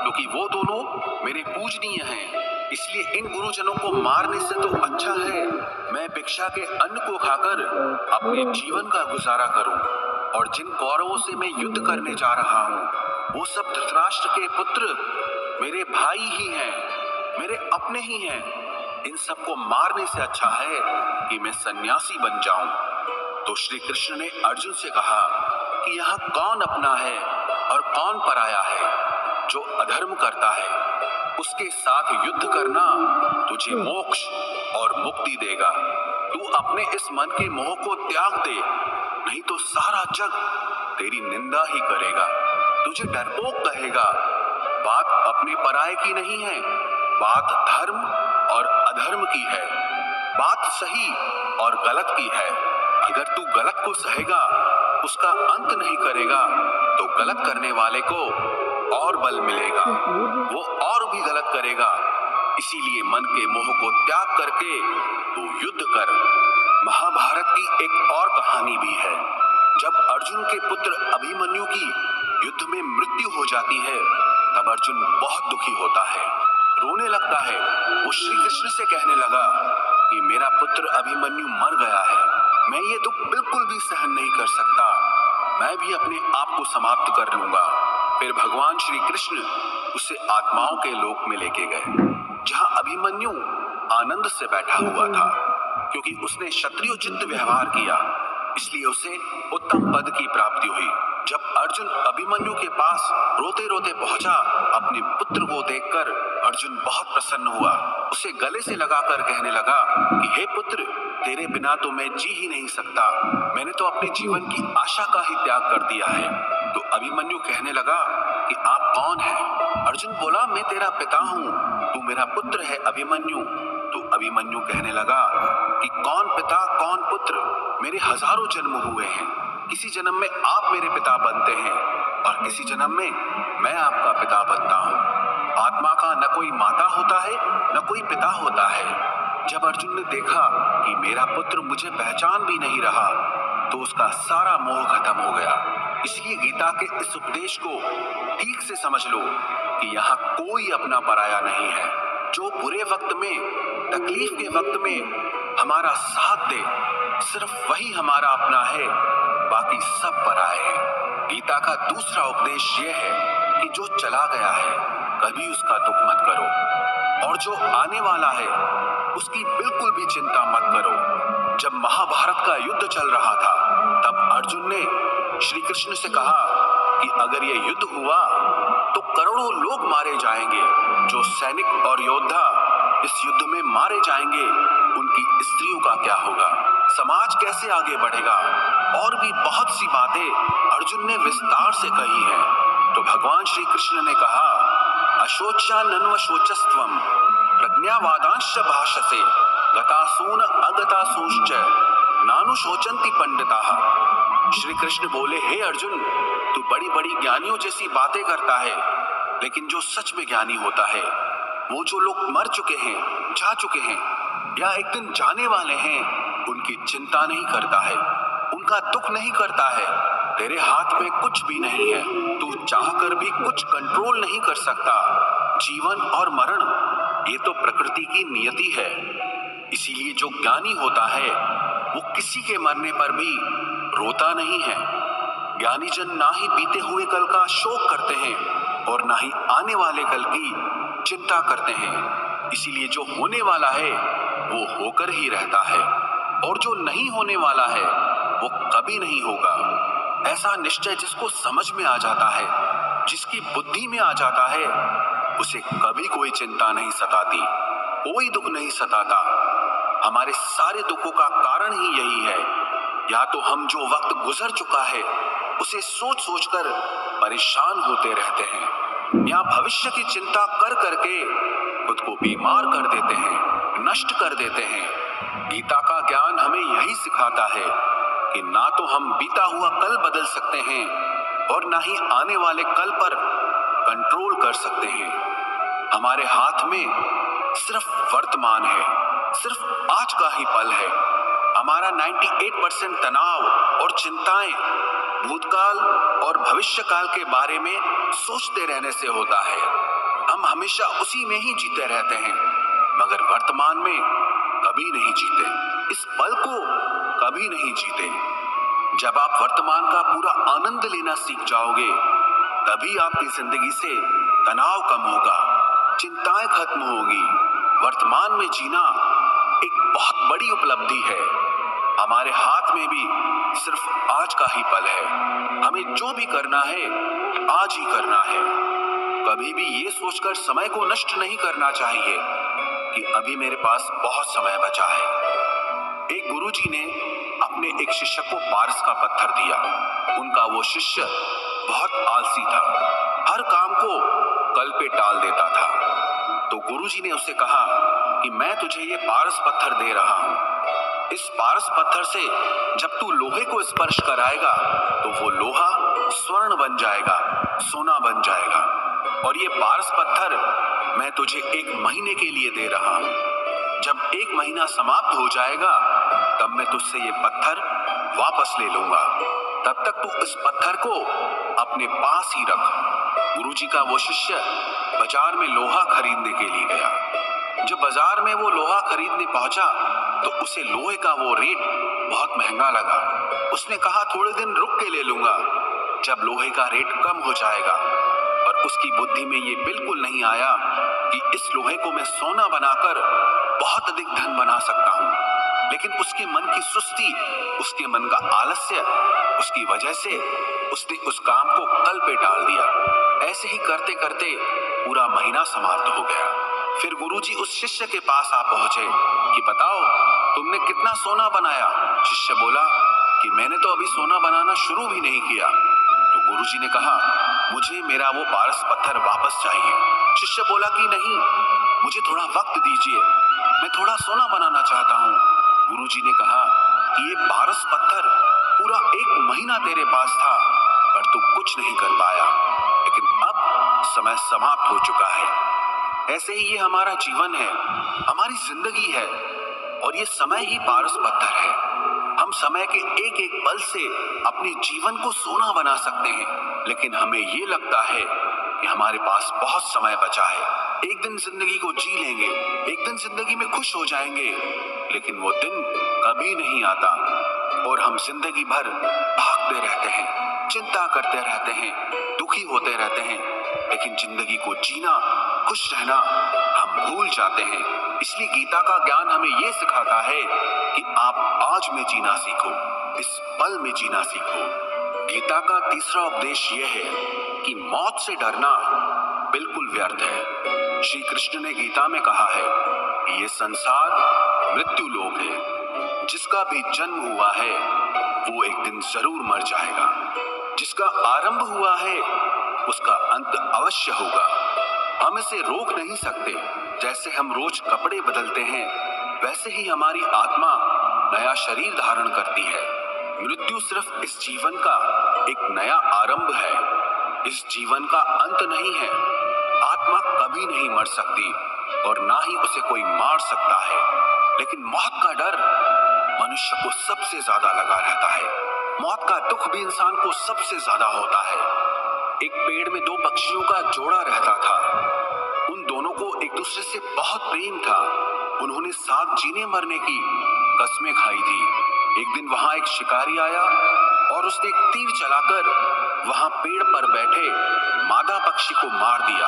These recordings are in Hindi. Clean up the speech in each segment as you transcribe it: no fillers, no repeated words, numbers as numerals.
क्योंकि वो दोनों मेरे पूजनीय हैं। इसलिए इन गुरुजनों को मारने से तो अच्छा है मैं भिक्षा के अन्न को खाकर अपने जीवन का गुजारा करूं। और जिन कौरवों से मैं युद्ध करने जा रहा हूं, वो सब धृतराष्ट्र के पुत्र मेरे भाई ही हैं, मेरे अपने ही हैं। इन सबको मारने से अच्छा है कि मैं सन्यासी बन जाऊं। तो श्री कृष्ण ने अर्जुन से कहा कि यहाँ कौन अपना है और कौन पराया है। जो अधर्म करता है उसके साथ युद्ध करना तुझे मोक्ष और मुक्ति देगा। तू अपने इस मन के मोह को त्याग दे, नहीं तो सारा जग तेरी निंदा ही करेगा, तुझे डरपोक कहेगा। बात अपने पराये की नहीं है, बात धर्म और अधर्म की है, बात सही और गलत की है। अगर तू गलत को सहेगा, उसका अंत नहीं करेगा, तो गलत करने वाले को और बल मिलेगा, वो और भी गलत करेगा। इसीलिए मन के मोह को त्याग करके तू युद्ध कर। महाभारत की एक और कहानी भी है। जब अर्जुन के पुत्र अभिमन्यु की युद्ध में मृत्यु हो जाती है, तब अर्जुन बहुत दुखी होता है, रोने लगता है। वो श्री कृष्ण से कहने लगा कि मेरा पुत्र अभिमन्यु मर गया है, मैं ये दुख बिल्कुल भी सहन नहीं कर सकता, मैं भी अपने आप को समाप्त कर लूंगा। फिर भगवान श्री कृष्ण उसे आत्माओं के लोक में लेके गए, जहां अभिमन्यु आनंद से बैठा हुआ था, क्योंकि उसने क्षत्रियोचित व्यवहार किया, इसलिए उसे उत्तम पद की प्राप्ति हुई। जब अर्जुन अभिमन्यु के पास रोते रोते पहुंचा, अपने पुत्र को देखकर अर्जुन बहुत प्रसन्न हुआ, उसे गले से लगाकर कहने लगा कि हे पुत्र, तेरे बिना तो मैं जी ही नहीं सकता, मैंने तो अपने जीवन की आशा का ही त्याग कर दिया है। तो अभिमन्यु कहने लगा कि आप कौन हैं? अर्जुन बोला, मैं तेरा पिता हूँ, तू मेरा पुत्र है अभिमन्यु। तो अभिमन्यु कहने लगा कि कौन पिता कौन पुत्र, मेरे हजारों जन्म हुए हैं, किसी जन्म में आप मेरे पिता बनते हैं और किसी जन्म में मैं आपका पिता बनता हूँ। आत्मा का न कोई माता होता है न कोई पिता होता है। जब अर्जुन ने देखा कि मेरा पुत्र मुझे पहचान भी नहीं रहा, तो उसका सारा मोह खत्म हो गया। इसलिए गीता के इस उपदेश को ठीक से समझ लो कि यहाँ कोई अपना पराया नहीं है। जो बुरे वक्त में, तकलीफ के वक्त में हमारा साथ दे, सिर्फ वही हमारा अपना है, बाकी सब पराये हैं। गीता का दूसरा उपदेश यह है कि जो चला गया है कभी उसका दुख मत करो, और जो आने वाला है उसकी बिल्कुल भी चिंता मत करो। जब महाभारत का युद्ध चल रहा था, तब अर्जुन ने श्री कृष्ण से कहा कि अगर ये युद्ध हुआ तो करोड़ों लोग मारे जाएंगे। जो सैनिक और योद्धा इस युद्ध में मारे जाएंगे, उनकी स्त्रियों का क्या होगा, समाज कैसे आगे बढ़ेगा। और भी बहुत सी बातें अर्जुन ने विस्तार से कही हैं। तो भगवान श्री कृष्ण ने कहा, अशोच्यानन्व शोचस्त्वम प्रज्ञावादांश्च भाषसे गतासून अगतासूश्च नानुशोचन्ति पंडिताः। श्री कृष्ण बोले, हे अर्जुन, तू बड़ी बड़ी ज्ञानियों जैसी बातें करता है, लेकिन जो सच में ज्ञानी होता है, वो जो लोग मर चुके हैं, जा चुके हैं या एक दिन जाने वाले हैं, उनकी चिंता नहीं करता है, उनका दुख नहीं करता है। तेरे हाथ में कुछ भी नहीं है, तू चाहकर भी कुछ कंट्रोल नहीं कर सकता। जीवन और मरण ये तो प्रकृति की नियति है। इसीलिए जो ज्ञानी होता है वो किसी के मरने पर भी रोता नहीं है। ज्ञानी जन ना ही बीते हुए कल का शोक करते हैं और ना ही आने वाले कल की चिंता करते हैं। इसीलिए जो होने वाला है वो होकर ही रहता है, और जो नहीं होने वाला है वो कभी नहीं होगा। ऐसा निश्चय जिसको समझ में आ जाता है, जिसकी बुद्धि में आ जाता है, उसे कभी कोई चिंता नहीं सताती, कोई दुख नहीं सताता। हमारे सारे दुखों का कारण ही यही है। या तो हम जो वक्त गुजर चुका है उसे सोच सोचकर परेशान होते रहते हैं, या भविष्य की चिंता कर करके खुद को बीमार कर देते हैं, नष्ट कर देते हैं। गीता का ज्ञान हमें यही सिखाता है कि ना तो हम बीता हुआ कल बदल सकते हैं और ना ही आने वाले कल पर कंट्रोल कर सकते हैं। हमारे हाथ में सिर्फ वर्तमान है, सिर्फ आज का ही पल है। हमारा 98% तनाव और चिंताएं भूतकाल और भविष्यकाल के बारे में सोचते रहने से होता है। हम हमेशा उसी में ही जीते रहते हैं, मगर वर्तमान में कभी नहीं जीते, इस पल को कभी नहीं जीते। जब आप वर्तमान का पूरा आनंद लेना सीख जाओगे, तभी आपकी जिंदगी से तनाव कम होगा, चिंताएं खत्म होगी। वर्तमान में जीना एक बहुत बड़ी उपलब्धि है। हमारे हाथ में भी सिर्फ आज का ही पल है। हमें जो भी करना है आज ही करना है। कभी भी ये सोचकर समय को नष्ट नहीं करना चाहिए कि अभी मेरे पास बहुत समय बचा है। एक गुरुजी ने अपने एक शिष्य को पारस का पत्थर दिया। उनका वो शिष्य बहुत आलसी था, हर काम को कल पे टाल देता था। तो गुरुजी ने उससे कहा कि मैं तुझे ये पारस पत्थर दे रहा हूं। इस पारस पत्थर से जब तू लोहे को स्पर्श कराएगा तो वो लोहा स्वर्ण बन जाएगा, सोना बन जाएगा। और ये पारस पत्थर मैं तुझे 1 महीने के लिए दे रहा हूं। जब 1 महीना समाप्त हो जाएगा तब मैं तुझसे ये पत्थर वापस ले लूंगा। तब तक तू इस पत्थर को अपने पास ही रख। गुरुजी का वो शिष्य बाजार में लोहा खरीदने के लिए गया। जब बाजार में वो लोहा खरीदने पहुंचा तो उसे लोहे का वो रेट बहुत महंगा लगा। उसने कहा थोड़े दिन रुक के ले लूंगा, जब लोहे का रेट कम हो जाएगा। और उसकी बुद्धि में ये बिल्कुल नहीं आया कि इस लोहे को मैं सोना बनाकर बहुत अधिक धन बना सकता हूँ। लेकिन उसके मन की सुस्ती, उसके मन का आलस्य, उसकी वजह से उसने उस काम को कल पे टाल दिया। ऐसे ही करते करते पूरा महीना समाप्त हो गया। फिर गुरुजी उस शिष्य के पास आ पहुंचे कि बताओ तुमने कितना सोना बनाया। शिष्य बोला कि मैंने तो अभी सोना बनाना शुरू भी नहीं किया। तो गुरुजी ने कहा मुझे मेरा वो पारस पत्थर वापस चाहिए। शिष्य बोला कि नहीं, मुझे थोड़ा वक्त दीजिए, मैं थोड़ा सोना बनाना चाहता हूँ। गुरुजी ने कहा कि ये पारस पत्थर पूरा 1 महीना तेरे पास था, पर तू कुछ नहीं कर पाया, लेकिन अब समय समाप्त हो चुका है। ऐसे ही ये हमारा जीवन है, हमारी जिंदगी है, और ये समय ही पारस पत्थर है। हम समय के एक एक पल से अपने जीवन को सोना बना सकते हैं, लेकिन हमें ये लगता है कि हमारे पास बहुत समय बचा है। एक दिन जिंदगी को जी लेंगे, एक दिन जिंदगी में खुश हो जाएंगे, लेकिन वो दिन कभी नहीं आता और हम जिंदगी भर भागते रहते हैं, चिंता करते रहते हैं, दुखी होते रहते हैं, लेकिन जिंदगी को जीना, खुश रहना हम भूल जाते हैं। इसलिए गीता का ज्ञान हमें ये सिखाता है कि आप आज में जीना सीखो, इस पल में जीना सीखो। गीता का तीसरा उपदेश यह है कि मौत से डरना बिल्कुल व्यर्थ है। श्री कृष्ण ने गीता में कहा है कि ये संसार मृत्यु लोक है। जिसका भी जन्म हुआ है वो एक दिन जरूर मर जाएगा। जिसका आरंभ हुआ है उसका अंत अवश्य होगा। हम इसे रोक नहीं सकते। जैसे हम रोज कपड़े बदलते हैं, वैसे ही हमारी आत्मा नया शरीर धारण करती है। मृत्यु सिर्फ इस जीवन का एक नया आरंभ है, इस जीवन का अंत नहीं है। आत्मा कभी नहीं मर सकती और ना ही उसे कोई मार सकता है, लेकिन मौत का डर मनुष्य को सबसे ज्यादा लगा रहता है। मौत का दुख भी इंसान को सबसे ज्यादा होता है। एक पेड़ में 2 पक्षियों का जोड़ा रहता था। उन दोनों को एक दूसरे से बहुत प्रेम था। उन्होंने साथ जीने मरने की कस्में खाई थी। एक दिन वहां एक शिकारी आया और उसने एक तीर चलाकर वहां पेड़ पर बैठे मादा पक्षी को मार दिया।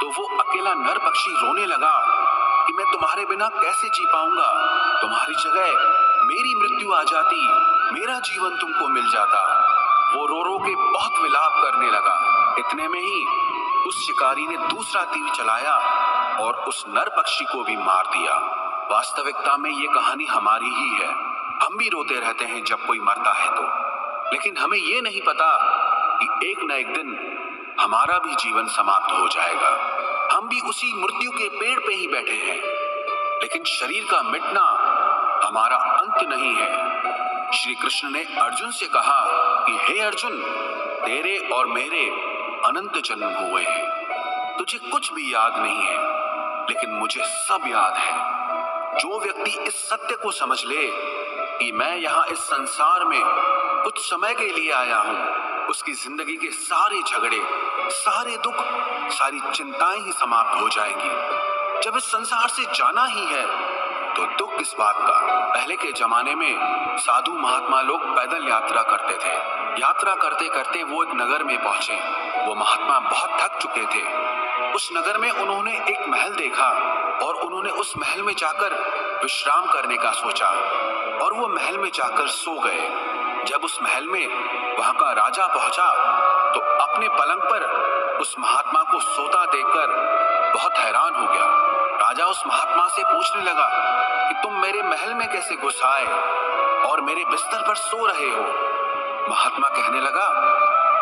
तो वो अकेला नर पक्षी रोने लगा कि मैं तुम्हारे बिना कैसे जी पाऊंगा। तुम्हारी जगह मेरी मृत्यु आ जाती, मेरा जीवन तुमको मिल जाता। वो रो रो के बहुत विलाप करने लगा। इतने में ही उस शिकारी ने दूसरा तीर चलाया और उस नर पक्षी को भी मार दिया। वास्तविकता में ये कहानी हमारी ही है। हम भी रोते रहते हैं जब कोई मरता है तो, लेकिन हमें ये नहीं पता कि एक न एक दिन हमारा भी जीवन समाप्त हो जाएगा। हम भी उसी मृत्यु के पेड़ पे ही बैठे हैं, लेकिन शरीर का मिटना हमारा अंत नहीं है। श्री कृष्ण ने अर्जुन से कहा कि हे अर्जुन, तेरे और मेरे अनंत जन्म हुए हैं, तुझे कुछ भी याद नहीं है, लेकिन मुझे सब याद है। जो व्यक्ति इस सत्य को समझ ले कि मैं यहाँ इस संसार में कुछ समय के लिए आया हूँ। उसकी जिंदगी के सारे झगड़े, सारे दुख, सारी चिंताएं ही समाप्त हो जाएंगी। जब इस संसार से जाना ही है तो दुख किस बात का। पहले के जमाने में साधु महात्मा लोग पैदल यात्रा करते थे। यात्रा करते करते वो एक नगर में पहुंचे। वो महात्मा बहुत थक चुके थे। उस नगर में उन्होंने एक महल देखा और उन्होंने उस महल में जाकर विश्राम करने का सोचा और वो महल में जाकर सो गए। जब उस महल में वहां का राजा पहुंचा तो अपने पलंग पर उस महात्मा को सोता देखकर बहुत हैरान हो गया। राजा उस महात्मा से पूछने लगा कि तुम मेरे महल में कैसे घुस आए और मेरे बिस्तर पर सो रहे हो। महात्मा कहने लगा,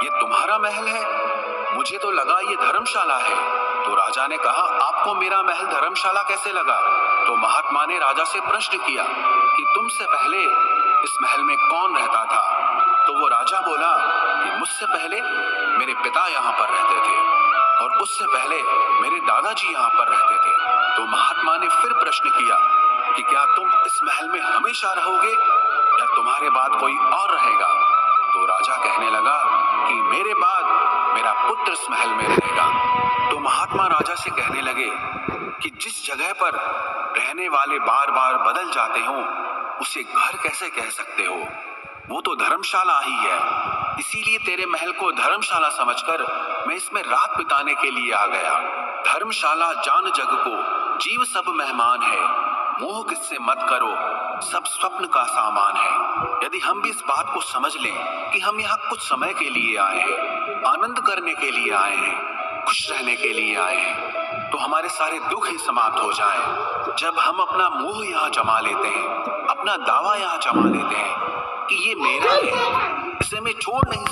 ये तुम्हारा महल है? मुझे तो लगा ये धर्मशाला है। तो राजा ने कहा, आपको मेरा महल धर्मशाला कैसे लगा? तो महात्मा ने राजा से प्रश्न किया कि तुमसे पहले इस महल में कौन रहता था? तो वो राजा बोला कि मुझसे पहले मेरे पिता यहाँ पर रहते थे और उससे पहले मेरे दादाजी यहाँ पर रहते थे। तो महात्मा ने फिर प्रश्न किया कि क्या तुम इस महल में हमेशा रहोगे या तुम्हारे बाद कोई और रहेगा? तो राजा कहने लगा कि मेरे बाद मेरा पुत्र इस महल में रहेगा। तो महात्मा राजा से कहने लगे कि जिस जगह पर रहने वाले बार बार बदल जाते हो उसे घर कैसे कह सकते हो? वो तो धर्मशाला ही है। इसीलिए तेरे महल को धर्मशाला समझकर मैं इसमें रात बिताने के लिए आ गया। धर्मशाला जान जग को, जीव सब मेहमान है। मोह किससे मत करो, सब स्वप्न का सामान है। यदि हम भी इस बात को समझ लें कि हम यहाँ कुछ समय के लिए आए हैं, आनंद करने के लिए आए हैं, खुश रहने के लिए आए हैं, तो हमारे सारे दुख ही समाप्त हो जाएं। जब हम अपना मोह यहाँ जमा लेते हैं, अपना दावा यहाँ जमा लेते हैं कि ये मेरा है, इसे मैं छोड़ नहीं